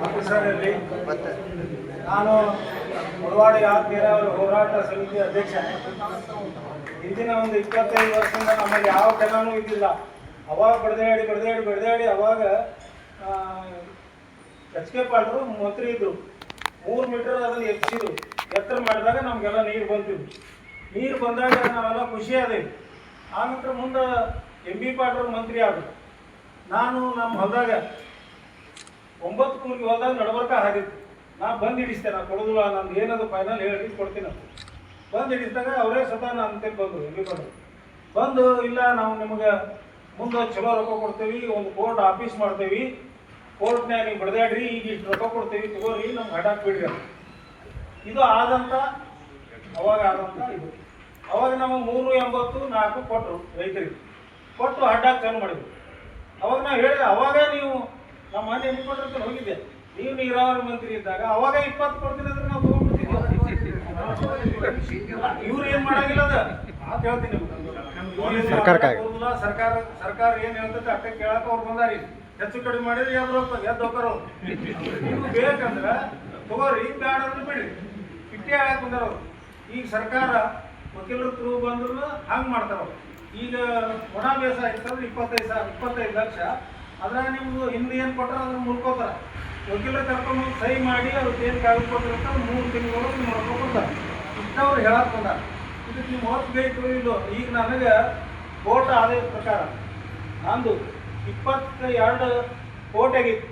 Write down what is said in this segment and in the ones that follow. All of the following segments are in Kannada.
ಆಫೀಸರಲ್ಲಿ ನಾನು ಮುಳವಾಡ ನೀರಾವರಿ ಹೋರಾಟ ಸಮಿತಿ ಅಧ್ಯಕ್ಷ. ಹಿಂದಿನ ಒಂದು 25 ವರ್ಷದಿಂದ ನಮ್ಮಲ್ಲಿ ಯಾವ ಕೆಲನೂ ಇದ್ದಿಲ್ಲ. ಅವಾಗ ಬಡ್ದಾಡಿ ಅವಾಗ ಎಚ್ ಕೆ ಪಾಲ್ರು ಮಂತ್ರಿ ಇದ್ರು. 3 ಮೀಟರ್ ಅದನ್ನು ಎತ್ತಿದ್ರು. ಎತ್ತರ ಮಾಡಿದಾಗ ನಮಗೆಲ್ಲ ನೀರು ಬಂತಿದ್ವು. ನೀರು ಬಂದಾಗ ನಾವೆಲ್ಲ ಖುಷಿ ಆದೇವಿ. ಆನಂತರ ಮುಂದೆ ಎಂ ಬಿ ಪಾಲ್ರು ಮಂತ್ರಿ ಆದರು. ನಾನು ನಮ್ಮ ಹೊಲದಾಗ 9 ಕೂರ್ಗಿ ಹೊಲದಾಗ ನಡಬರ್ಕ ಹಾದಿತ್ತು. ನಾ ಬಂದು ಹಿಡಿಸ್ತೇನೆ, ನಾ ಕೊಡೋದಿಲ್ಲ, ನಂದು ಏನದು ಫೈನಲ್ ಹೇಳಿ ಕೊಡ್ತೀನಿ ಅಂತ ಬಂದು ಹಿಡಿಸಿದಾಗ ಅವರೇ ಸ್ವತಃ ನನ್ನ ಬಂದರು. ಎಲ್ಲಿ ಬಂದು ಇಲ್ಲ ನಾವು ನಿಮಗೆ ಮುಂದೆ ಚಲೋ ರೊಕ್ಕ ಕೊಡ್ತೇವೆ, ಒಂದು ಕೋರ್ಟ್ ಆಫೀಸ್ ಮಾಡ್ತೇವೆ, ಕೋರ್ಟ್ನಾಗ ನೀವು ಬಡ್ದಾಡ್ರಿ, ಈಗ ಇಷ್ಟು ರೊಕ್ಕ ಕೊಡ್ತೇವೆ, ತಗೋರಿ, ನಮ್ಗೆ ಹಡಾಕ್ ಬಿಡ್ರಿ ಅಂತ. ಇದು ಆದಂಥ ಅವಾಗ ಇದು ಅವಾಗ ನಮಗೆ 384 ಕೊಟ್ಟರು ರೈತರಿಗೆ. ಕೊಟ್ಟು ಹಡ್ಡಾಕ್ ಚಾಲು ಮಾಡಿದ್ರು. ಅವಾಗ ನಾವು ಹೇಳಿದೆ, ಅವಾಗ ನೀವು ನಮ್ಮ ಮನೆ ಮುಖಂಡರ ಹೋಗಿದ್ದೆ, ನೀವು ನೀರಾವರಿ ಮಂತ್ರಿ ಇದ್ದಾಗ ಅವಾಗ 20 ಕೊಡ್ತೀನಿ ಅಂದ್ರೆ ನಾವು ತಗೊಂಡ್ಬಿಡ್ತೀವಿ. ಇವ್ರು ಏನ್ ಮಾಡಂಗಿಲ್ಲ ಅದ ಅಂತ ಹೇಳ್ತೀನಿ. ಸರ್ಕಾರ ಏನ್ ಹೇಳ್ತೈತೆ ಅಕ್ಕ ಕೇಳಕ್ಕೆ ಅವ್ರು ಬಂದಾರಿ. ಹೆಚ್ಚು ಕಡಿಮೆ ಮಾಡಿದ್ರೆ ಎದ್ದು ಹೋಗ್ತಾರ. ನೀವು ಬೇಕಂದ್ರೆ ತಗೋರಿ, ಬ್ಯಾಡ ಅಂದ್ರೆ ಬಿಡ್ರಿ, ಇಟ್ಟೇ ಹೇಳಕ್ ಬಂದಾರ ಅವ್ರು. ಈಗ ಸರ್ಕಾರ ವಕೀಲರು ಥ್ರೂ ಬಂದ್ರು ಹಂಗೆ ಮಾಡ್ತಾರ. ಈಗ ಒಣ ಬೇಸಾಯ ಇರ್ತಂದ್ರೆ 25 ಲಕ್ಷ, ಅದ್ರಾಗ ನಿಮ್ದು ಹಿಂದೆ ಏನು ಕೊಟ್ಟಾರ ಅದನ್ನ ಮುಳ್ಕೋತಾರ. ವಕೀಲರು ಕರ್ಕೊಂಡು ಸಹಿ ಮಾಡಿ ಅವ್ರಿಗೆ ಏನು ಕಾಗದ ಕೊಟ್ಟಿರ್ತಾರೆ 3 ತಿಂಗಳು ನೀವು ನೋಡ್ಕೊತಾರೆ. ಇಷ್ಟವ್ರು ಹೇಳಕ್ ಬಂದಾರ. ಇದಕ್ಕೆ ನೀವು ಹೊತ್ತು ಬೇಕು ಇಲ್ಲೋ. ಈಗ ನನಗೆ ಕೋರ್ಟ್ ಆದಾಯ ಪ್ರಕಾರ ನಂದು 22 ಕೋಟಿ ಆಗಿತ್ತು.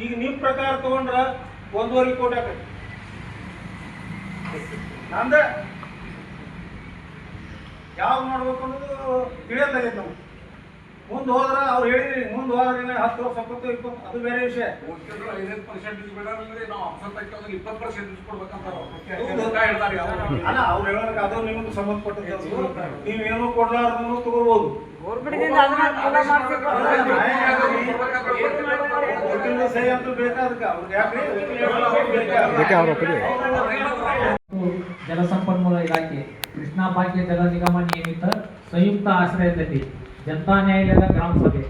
ಈಗ ನಿಮ್ಮ ಪ್ರಕಾರ ತಗೊಂಡ್ರೆ 1.5 ಕೋಟಿ ಆಗೈತಿ. ನಂದ ಯಾವ್ದು ಮಾಡ್ಬೇಕು ಅನ್ನೋದು ತಿಳಿಯೋದಾಗೈತೆ ನಮ್ಗೆ. ಮುಂದೆ ಹೋದ್ರೆ ಅವ್ರು ಹೇಳಿದ್ರಿ, ಮುಂದೆ ಹೋದ್ರೆ 10 ವರ್ಷ 20 ಅದು ಬೇರೆ ವಿಷಯ. 5% ನಾವು 20% ಕೊಡ್ಬೇಕಂತ ಅಲ್ಲ, ಅವ್ರು ಹೇಳೋದಕ್ಕೆ ಅದು ನಿಮಗೆ ಸಂಬಂಧಪಟ್ಟದ್ದು. ನೀವೇನು ಕೊಡ್ಲಾರ್ದು ತಗೋಬಹುದು. ಸಹಿ ಅಂತೂ ಬೇಕಾದಕ್ಕೆ ಅವ್ರಿಗೆ ಯಾಕೆ ಜಲಸಂಪನ್ಮೂಲ ಇಲಾಖೆ ಕೃಷ್ಣಾ ಭಾಗ್ಯ ಜಲ ನಿಗಮ ನಿಯಮಿತ ಸಂಯುಕ್ತ ಆಶ್ರಯದಲ್ಲಿ ಜನತಾ ನ್ಯಾಯಾಲಯದ ಗ್ರಾಮ ಸಭೆ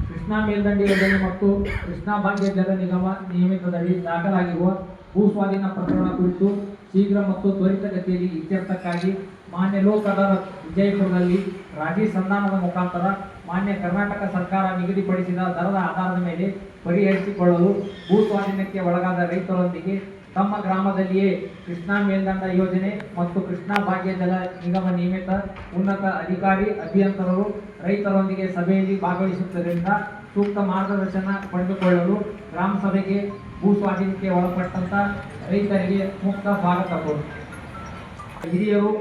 ಕೃಷ್ಣಾ ಮೇಲ್ದಂಡೆ ಯೋಜನೆ ಮತ್ತು ಕೃಷ್ಣಾ ಭಾಗ್ಯ ಜಲ ನಿಗಮ ನಿಯಮಿತದಲ್ಲಿ ದಾಖಲಾಗಿರುವ ಭೂ ಸ್ವಾಧೀನ ಪ್ರಕರಣ ಕುರಿತು ಶೀಘ್ರ ಮತ್ತು ತ್ವರಿತಗತಿಯಲ್ಲಿ ಇತ್ಯರ್ಥಕ್ಕಾಗಿ ಮಾನ್ಯ ಲೋಕ ಅದಾಲತ್ ವಿಜಯಪುರದಲ್ಲಿ ರಾಜಿ ಸಂಧಾನದ ಮುಖಾಂತರ ಮಾನ್ಯ ಕರ್ನಾಟಕ ಸರ್ಕಾರ ನಿಗದಿಪಡಿಸಿದ ದರದ ಆಧಾರದ ಮೇಲೆ ಪರಿಹರಿಸಿಕೊಳ್ಳಲು ಭೂ ಸ್ವಾಧೀನಕ್ಕೆ ಒಳಗಾದ ರೈತರೊಂದಿಗೆ ತಮ್ಮ ಗ್ರಾಮದಲ್ಲಿಯೇ ಕೃಷ್ಣಾ ಮೇಲ್ದಂಡ ಯೋಜನೆ ಮತ್ತು ಕೃಷ್ಣಾ ಭಾಗ್ಯ ಜಲ ನಿಗಮ ನಿಯಮಿತ ಉನ್ನತ ಅಧಿಕಾರಿ ಅಭಿಯಂತರರು ರೈತರೊಂದಿಗೆ ಸಭೆಯಲ್ಲಿ ಭಾಗವಹಿಸುವುದರಿಂದ ಸೂಕ್ತ ಮಾರ್ಗದರ್ಶನ ಪಡೆದುಕೊಳ್ಳಲು ಗ್ರಾಮ ಸಭೆಗೆ ಭೂ ಸ್ವಾಧೀನಕ್ಕೆ ಒಳಪಟ್ಟಂತ ರೈತರಿಗೆ ಮುಕ್ತ ಸ್ವಾಗತ ಕೋರು. ಹಿರಿಯರು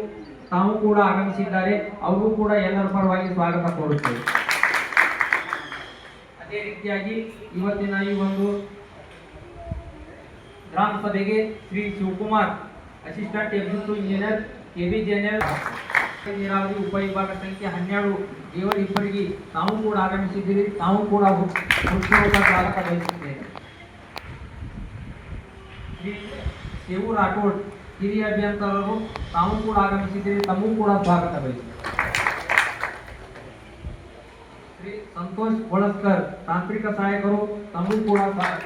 ತಾವು ಕೂಡ ಆಗಮಿಸಿದ್ದಾರೆ, ಅವರು ಕೂಡ ಎಲ್ಲರ ಪರವಾಗಿ ಸ್ವಾಗತ ಕೋರುತ್ತೇವೆ. ಅದೇ ರೀತಿಯಾಗಿ ಇವತ್ತಿನ ಈ ಒಂದು ಗ್ರಾಮ ಸಭೆಗೆ Shri Shivakumar assistant executive engineer KBJNL ನೀರಾವರಿ ಉಪವಿಭಾಗ ಸಂಖ್ಯೆ 12 ದೇವರ ಇಬ್ಬರಿಗೆ ತಾವು ಕೂಡ ಆಗಮಿಸಿದ್ದೀರಿ, ತಾವು ಕೂಡ ಸ್ವಾಗತ ಬಯಸುತ್ತೇವೆ. ಶ್ರೀ ಸೇವು ರಾಠೋಡ್ ಹಿರಿಯ ಅಭಿಯಂತರರು ತಾವು ಕೂಡ ಆಗಮಿಸಿದ್ದೀರಿ, ತಮಗೂ ಕೂಡ ಸ್ವಾಗತ ಬಯಸುತ್ತೇವೆ. ಶ್ರೀ ಸಂತೋಷ್ ಹೊಳಸ್ಕರ್ ತಾಂತ್ರಿಕ ಸಹಾಯಕರು ತಮಗೂ ಕೂಡ ಸ್ವಾಗತ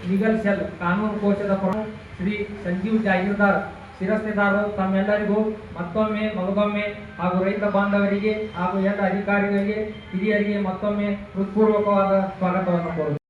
ಲೀಗಲ್ ಸೆಲ್ ಕಾನೂನು ಕೋಶದ ಪ್ರಮುಖ ಶ್ರೀ ಸಂಜೀವ್ ಜಾಗೀರ್ದಾರ್ ಶಿರಸ್ತೆದಾರರು ತಮ್ಮೆಲ್ಲರಿಗೂ ಮತ್ತೊಮ್ಮೆ ಹಾಗೂ ರೈತ ಬಾಂಧವರಿಗೆ ಹಾಗೂ ಎಲ್ಲ ಅಧಿಕಾರಿಗಳಿಗೆ ಹಿರಿಯರಿಗೆ ಮತ್ತೊಮ್ಮೆ ಹೃತ್ಪೂರ್ವಕವಾದ ಸ್ವಾಗತವನ್ನು ಕೋರುತ್ತೇವೆ.